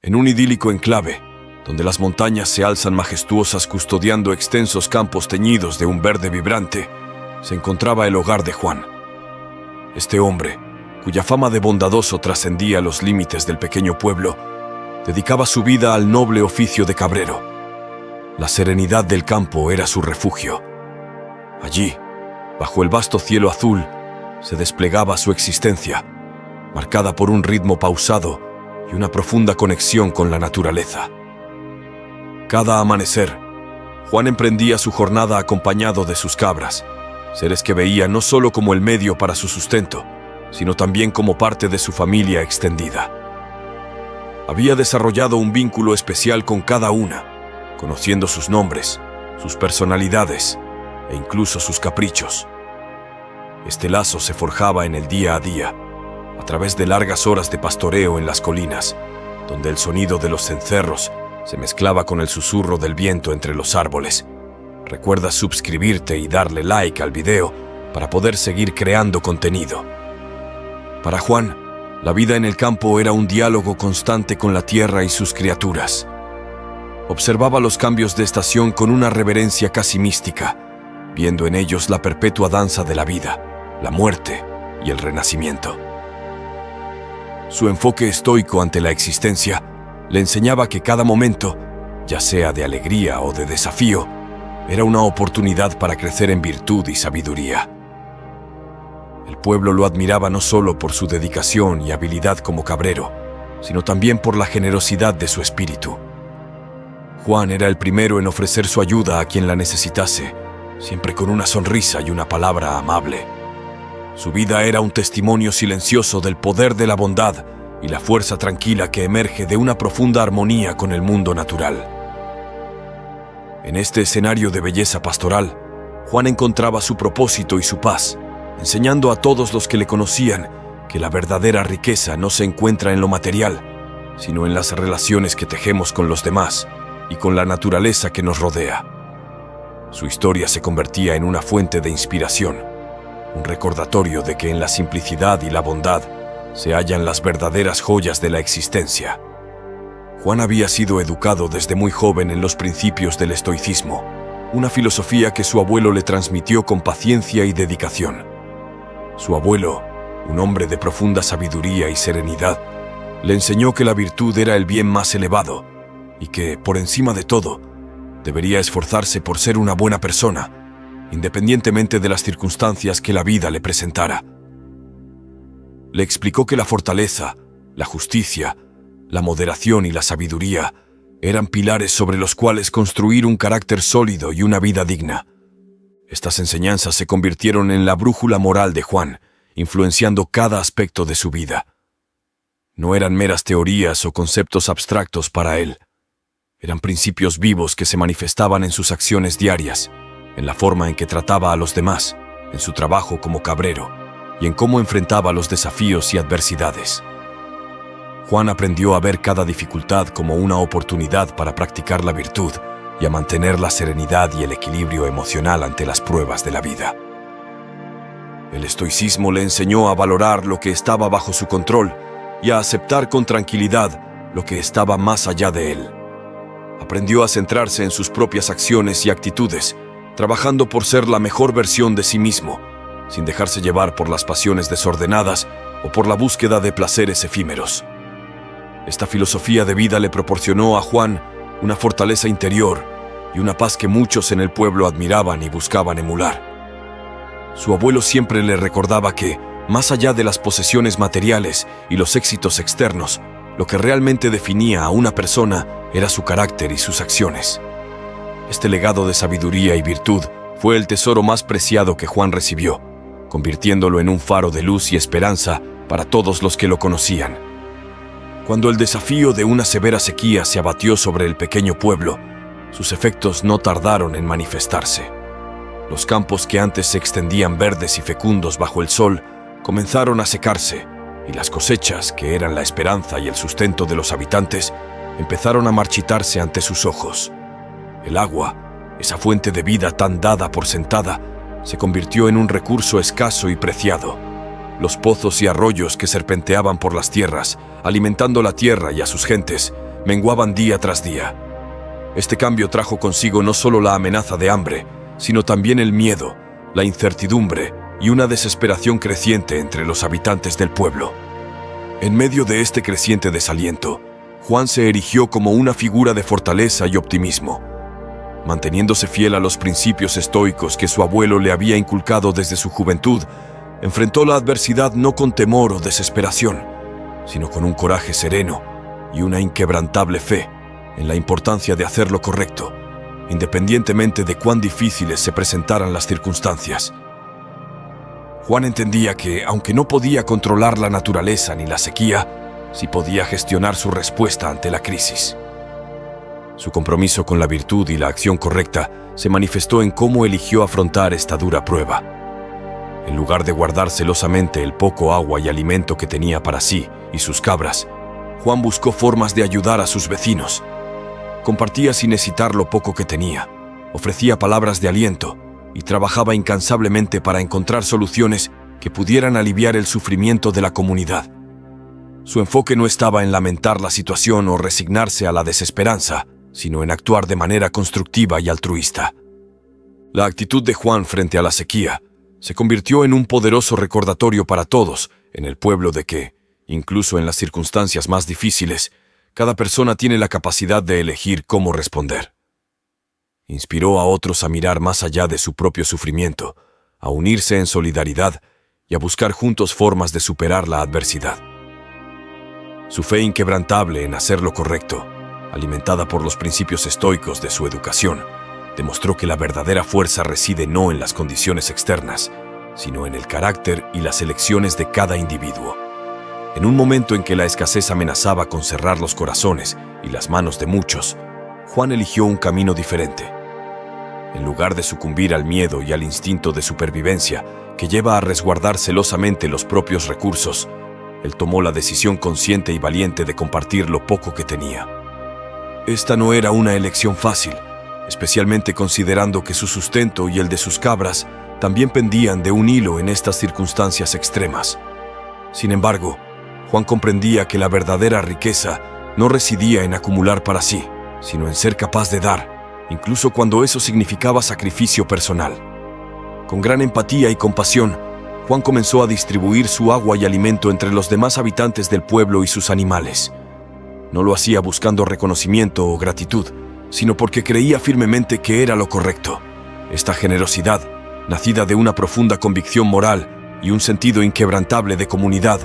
En un idílico enclave, donde las montañas se alzan majestuosas custodiando extensos campos teñidos de un verde vibrante, se encontraba el hogar de Juan. Este hombre, cuya fama de bondadoso trascendía los límites del pequeño pueblo, dedicaba su vida al noble oficio de cabrero. La serenidad del campo era su refugio. Allí, bajo el vasto cielo azul, se desplegaba su existencia, marcada por un ritmo pausado y una profunda conexión con la naturaleza. Cada amanecer, Juan emprendía su jornada acompañado de sus cabras, seres que veía no solo como el medio para su sustento, sino también como parte de su familia extendida. Había desarrollado un vínculo especial con cada una, conociendo sus nombres, sus personalidades e incluso sus caprichos. Este lazo se forjaba en el día a día, a través de largas horas de pastoreo en las colinas, donde el sonido de los cencerros se mezclaba con el susurro del viento entre los árboles. Recuerda suscribirte y darle like al video para poder seguir creando contenido. Para Juan, la vida en el campo era un diálogo constante con la tierra y sus criaturas. Observaba los cambios de estación con una reverencia casi mística, viendo en ellos la perpetua danza de la vida, la muerte y el renacimiento. Su enfoque estoico ante la existencia le enseñaba que cada momento, ya sea de alegría o de desafío, era una oportunidad para crecer en virtud y sabiduría. El pueblo lo admiraba no solo por su dedicación y habilidad como cabrero, sino también por la generosidad de su espíritu. Juan era el primero en ofrecer su ayuda a quien la necesitase, siempre con una sonrisa y una palabra amable. Su vida era un testimonio silencioso del poder de la bondad y la fuerza tranquila que emerge de una profunda armonía con el mundo natural. En este escenario de belleza pastoral, Juan encontraba su propósito y su paz, enseñando a todos los que le conocían que la verdadera riqueza no se encuentra en lo material, sino en las relaciones que tejemos con los demás y con la naturaleza que nos rodea. Su historia se convertía en una fuente de inspiración, un recordatorio de que en la simplicidad y la bondad se hallan las verdaderas joyas de la existencia. Juan había sido educado desde muy joven en los principios del estoicismo, una filosofía que su abuelo le transmitió con paciencia y dedicación. Su abuelo, un hombre de profunda sabiduría y serenidad, le enseñó que la virtud era el bien más elevado y que, por encima de todo, debería esforzarse por ser una buena persona, independientemente de las circunstancias que la vida le presentara. Le explicó que la fortaleza, la justicia, la moderación y la sabiduría eran pilares sobre los cuales construir un carácter sólido y una vida digna. Estas enseñanzas se convirtieron en la brújula moral de Juan, influenciando cada aspecto de su vida. No eran meras teorías o conceptos abstractos para él. Eran principios vivos que se manifestaban en sus acciones diarias, en la forma en que trataba a los demás, en su trabajo como cabrero y en cómo enfrentaba los desafíos y adversidades. Juan aprendió a ver cada dificultad como una oportunidad para practicar la virtud y a mantener la serenidad y el equilibrio emocional ante las pruebas de la vida. El estoicismo le enseñó a valorar lo que estaba bajo su control y a aceptar con tranquilidad lo que estaba más allá de él. Aprendió a centrarse en sus propias acciones y actitudes, trabajando por ser la mejor versión de sí mismo, sin dejarse llevar por las pasiones desordenadas o por la búsqueda de placeres efímeros. Esta filosofía de vida le proporcionó a Juan una fortaleza interior y una paz que muchos en el pueblo admiraban y buscaban emular. Su abuelo siempre le recordaba que, más allá de las posesiones materiales y los éxitos externos, lo que realmente definía a una persona era su carácter y sus acciones. Este legado de sabiduría y virtud fue el tesoro más preciado que Juan recibió, convirtiéndolo en un faro de luz y esperanza para todos los que lo conocían. Cuando el desafío de una severa sequía se abatió sobre el pequeño pueblo, sus efectos no tardaron en manifestarse. Los campos que antes se extendían verdes y fecundos bajo el sol comenzaron a secarse, y las cosechas, que eran la esperanza y el sustento de los habitantes, empezaron a marchitarse ante sus ojos. El agua, esa fuente de vida tan dada por sentada, se convirtió en un recurso escaso y preciado. Los pozos y arroyos que serpenteaban por las tierras, alimentando la tierra y a sus gentes, menguaban día tras día. Este cambio trajo consigo no solo la amenaza de hambre, sino también el miedo, la incertidumbre y una desesperación creciente entre los habitantes del pueblo. En medio de este creciente desaliento, Juan se erigió como una figura de fortaleza y optimismo. Manteniéndose fiel a los principios estoicos que su abuelo le había inculcado desde su juventud, enfrentó la adversidad no con temor o desesperación, sino con un coraje sereno y una inquebrantable fe en la importancia de hacer lo correcto, independientemente de cuán difíciles se presentaran las circunstancias. Juan entendía que, aunque no podía controlar la naturaleza ni la sequía, sí podía gestionar su respuesta ante la crisis. Su compromiso con la virtud y la acción correcta se manifestó en cómo eligió afrontar esta dura prueba. En lugar de guardar celosamente el poco agua y alimento que tenía para sí y sus cabras, Juan buscó formas de ayudar a sus vecinos. Compartía sin hesitar lo poco que tenía, ofrecía palabras de aliento y trabajaba incansablemente para encontrar soluciones que pudieran aliviar el sufrimiento de la comunidad. Su enfoque no estaba en lamentar la situación o resignarse a la desesperanza, sino en actuar de manera constructiva y altruista. La actitud de Juan frente a la sequía se convirtió en un poderoso recordatorio para todos en el pueblo de que, incluso en las circunstancias más difíciles, cada persona tiene la capacidad de elegir cómo responder. Inspiró a otros a mirar más allá de su propio sufrimiento, a unirse en solidaridad y a buscar juntos formas de superar la adversidad. Su fe inquebrantable en hacer lo correcto, alimentada por los principios estoicos de su educación, demostró que la verdadera fuerza reside no en las condiciones externas, sino en el carácter y las elecciones de cada individuo. En un momento en que la escasez amenazaba con cerrar los corazones y las manos de muchos, Juan eligió un camino diferente. En lugar de sucumbir al miedo y al instinto de supervivencia que lleva a resguardar celosamente los propios recursos, él tomó la decisión consciente y valiente de compartir lo poco que tenía. Esta no era una elección fácil, especialmente considerando que su sustento y el de sus cabras también pendían de un hilo en estas circunstancias extremas. Sin embargo, Juan comprendía que la verdadera riqueza no residía en acumular para sí, sino en ser capaz de dar, incluso cuando eso significaba sacrificio personal. Con gran empatía y compasión, Juan comenzó a distribuir su agua y alimento entre los demás habitantes del pueblo y sus animales. No lo hacía buscando reconocimiento o gratitud, sino porque creía firmemente que era lo correcto. Esta generosidad, nacida de una profunda convicción moral y un sentido inquebrantable de comunidad,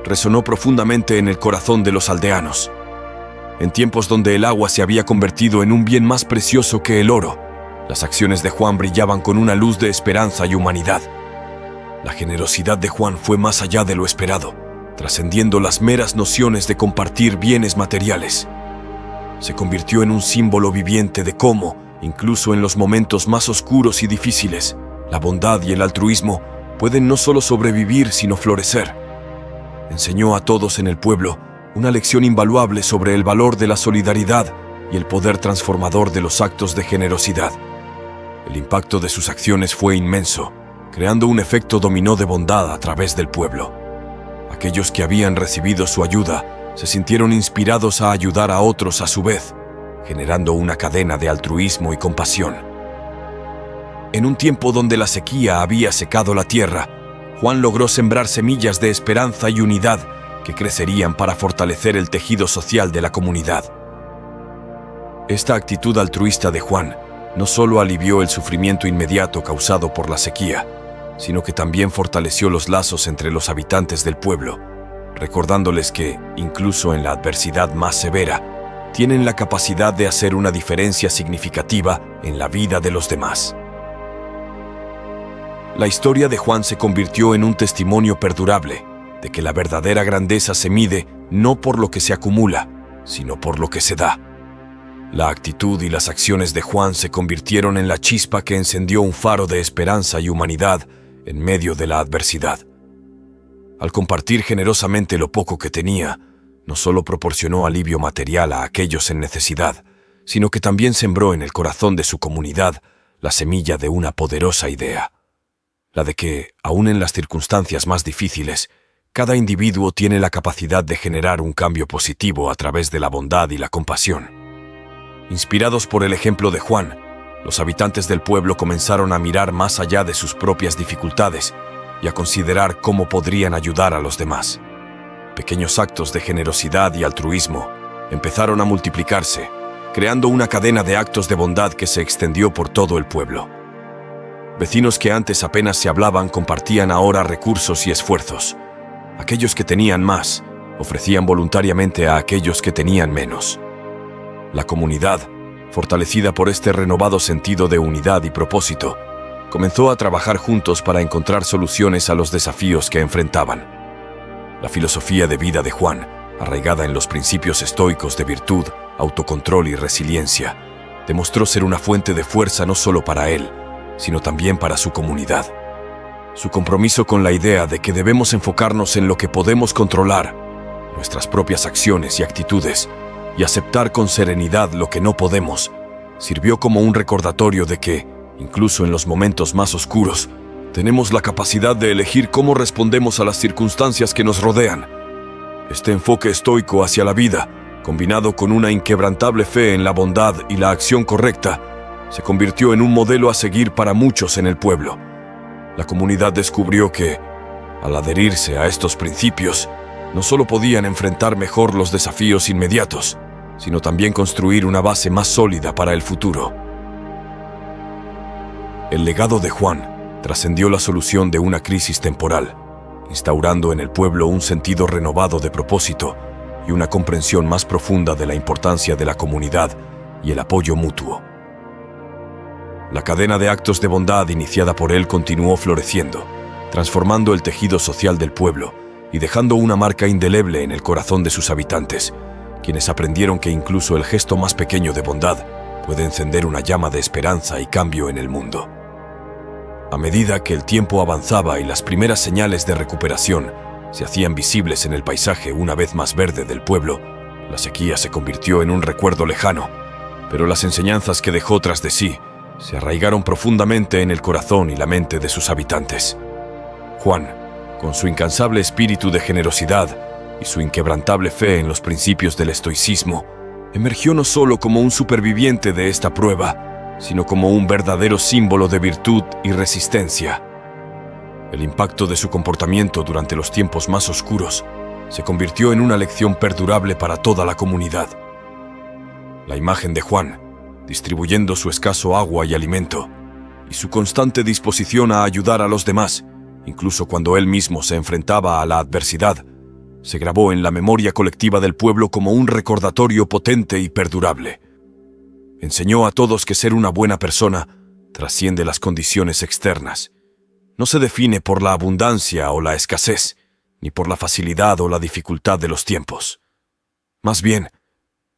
resonó profundamente en el corazón de los aldeanos. En tiempos donde el agua se había convertido en un bien más precioso que el oro, las acciones de Juan brillaban con una luz de esperanza y humanidad. La generosidad de Juan fue más allá de lo esperado, trascendiendo las meras nociones de compartir bienes materiales. Se convirtió en un símbolo viviente de cómo, incluso en los momentos más oscuros y difíciles, la bondad y el altruismo pueden no solo sobrevivir, sino florecer. Enseñó a todos en el pueblo una lección invaluable sobre el valor de la solidaridad y el poder transformador de los actos de generosidad. El impacto de sus acciones fue inmenso, creando un efecto dominó de bondad a través del pueblo. Aquellos que habían recibido su ayuda se sintieron inspirados a ayudar a otros a su vez, generando una cadena de altruismo y compasión. En un tiempo donde la sequía había secado la tierra, Juan logró sembrar semillas de esperanza y unidad que crecerían para fortalecer el tejido social de la comunidad. Esta actitud altruista de Juan no solo alivió el sufrimiento inmediato causado por la sequía, sino que también fortaleció los lazos entre los habitantes del pueblo, recordándoles que, incluso en la adversidad más severa, tienen la capacidad de hacer una diferencia significativa en la vida de los demás. La historia de Juan se convirtió en un testimonio perdurable de que la verdadera grandeza se mide no por lo que se acumula, sino por lo que se da. La actitud y las acciones de Juan se convirtieron en la chispa que encendió un faro de esperanza y humanidad en medio de la adversidad. Al compartir generosamente lo poco que tenía, no solo proporcionó alivio material a aquellos en necesidad, sino que también sembró en el corazón de su comunidad la semilla de una poderosa idea, la de que, aun en las circunstancias más difíciles, Cada individuo tiene la capacidad de generar un cambio positivo a través de la bondad y la compasión. Inspirados por el ejemplo de Juan, los habitantes del pueblo comenzaron a mirar más allá de sus propias dificultades y a considerar cómo podrían ayudar a los demás. Pequeños actos de generosidad y altruismo empezaron a multiplicarse, creando una cadena de actos de bondad que se extendió por todo el pueblo. Vecinos que antes apenas se hablaban compartían ahora recursos y esfuerzos. Aquellos que tenían más ofrecían voluntariamente a aquellos que tenían menos. La comunidad, fortalecida por este renovado sentido de unidad y propósito, comenzó a trabajar juntos para encontrar soluciones a los desafíos que enfrentaban. La filosofía de vida de Juan, arraigada en los principios estoicos de virtud, autocontrol y resiliencia, demostró ser una fuente de fuerza no solo para él, sino también para su comunidad. Su compromiso con la idea de que debemos enfocarnos en lo que podemos controlar, nuestras propias acciones y actitudes, y aceptar con serenidad lo que no podemos, sirvió como un recordatorio de que, incluso en los momentos más oscuros, tenemos la capacidad de elegir cómo respondemos a las circunstancias que nos rodean. Este enfoque estoico hacia la vida, combinado con una inquebrantable fe en la bondad y la acción correcta, se convirtió en un modelo a seguir para muchos en el pueblo. La comunidad descubrió que, al adherirse a estos principios, no solo podían enfrentar mejor los desafíos inmediatos, sino también construir una base más sólida para el futuro. El legado de Juan trascendió la solución de una crisis temporal, instaurando en el pueblo un sentido renovado de propósito y una comprensión más profunda de la importancia de la comunidad y el apoyo mutuo. La cadena de actos de bondad iniciada por él continuó floreciendo, transformando el tejido social del pueblo y dejando una marca indeleble en el corazón de sus habitantes, quienes aprendieron que incluso el gesto más pequeño de bondad puede encender una llama de esperanza y cambio en el mundo. A medida que el tiempo avanzaba y las primeras señales de recuperación se hacían visibles en el paisaje una vez más verde del pueblo, la sequía se convirtió en un recuerdo lejano, pero las enseñanzas que dejó tras de sí se arraigaron profundamente en el corazón y la mente de sus habitantes. Juan, con su incansable espíritu de generosidad y su inquebrantable fe en los principios del estoicismo, emergió no solo como un superviviente de esta prueba, sino como un verdadero símbolo de virtud y resistencia. El impacto de su comportamiento durante los tiempos más oscuros se convirtió en una lección perdurable para toda la comunidad. La imagen de Juan, distribuyendo su escaso agua y alimento, y su constante disposición a ayudar a los demás, incluso cuando él mismo se enfrentaba a la adversidad, se grabó en la memoria colectiva del pueblo como un recordatorio potente y perdurable. Enseñó a todos que ser una buena persona trasciende las condiciones externas. No se define por la abundancia o la escasez, ni por la facilidad o la dificultad de los tiempos. Más bien,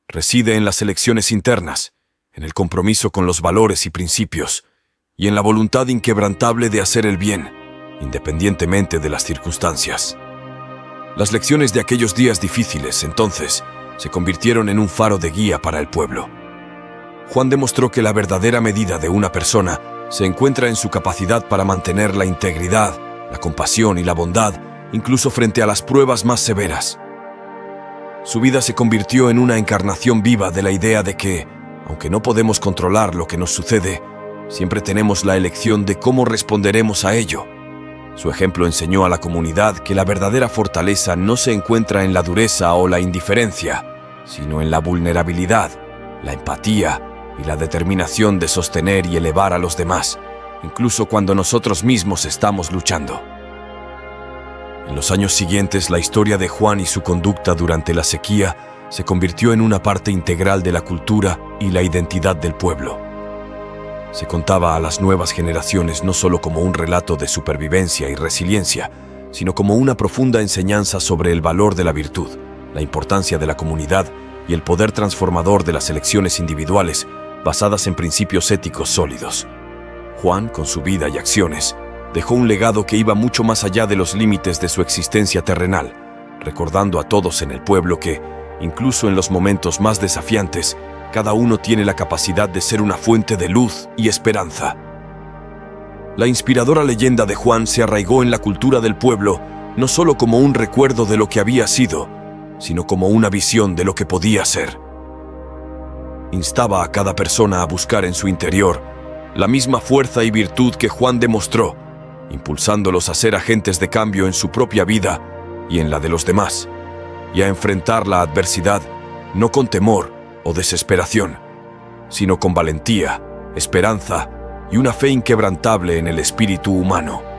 reside en las elecciones internas, en el compromiso con los valores y principios, y en la voluntad inquebrantable de hacer el bien, independientemente de las circunstancias. Las lecciones de aquellos días difíciles, entonces, se convirtieron en un faro de guía para el pueblo. Juan demostró que la verdadera medida de una persona se encuentra en su capacidad para mantener la integridad, la compasión y la bondad, incluso frente a las pruebas más severas. Su vida se convirtió en una encarnación viva de la idea de que, aunque no podemos controlar lo que nos sucede, siempre tenemos la elección de cómo responderemos a ello. Su ejemplo enseñó a la comunidad que la verdadera fortaleza no se encuentra en la dureza o la indiferencia, sino en la vulnerabilidad, la empatía y la determinación de sostener y elevar a los demás, incluso cuando nosotros mismos estamos luchando. En los años siguientes, la historia de Juan y su conducta durante la sequía se convirtió en una parte integral de la cultura y la identidad del pueblo. Se contaba a las nuevas generaciones no solo como un relato de supervivencia y resiliencia, sino como una profunda enseñanza sobre el valor de la virtud, la importancia de la comunidad y el poder transformador de las elecciones individuales basadas en principios éticos sólidos. Juan, con su vida y acciones, dejó un legado que iba mucho más allá de los límites de su existencia terrenal, recordando a todos en el pueblo que, incluso en los momentos más desafiantes, cada uno tiene la capacidad de ser una fuente de luz y esperanza. La inspiradora leyenda de Juan se arraigó en la cultura del pueblo no solo como un recuerdo de lo que había sido, sino como una visión de lo que podía ser. Instaba a cada persona a buscar en su interior la misma fuerza y virtud que Juan demostró, impulsándolos a ser agentes de cambio en su propia vida y en la de los demás, y a enfrentar la adversidad no con temor o desesperación, sino con valentía, esperanza y una fe inquebrantable en el espíritu humano.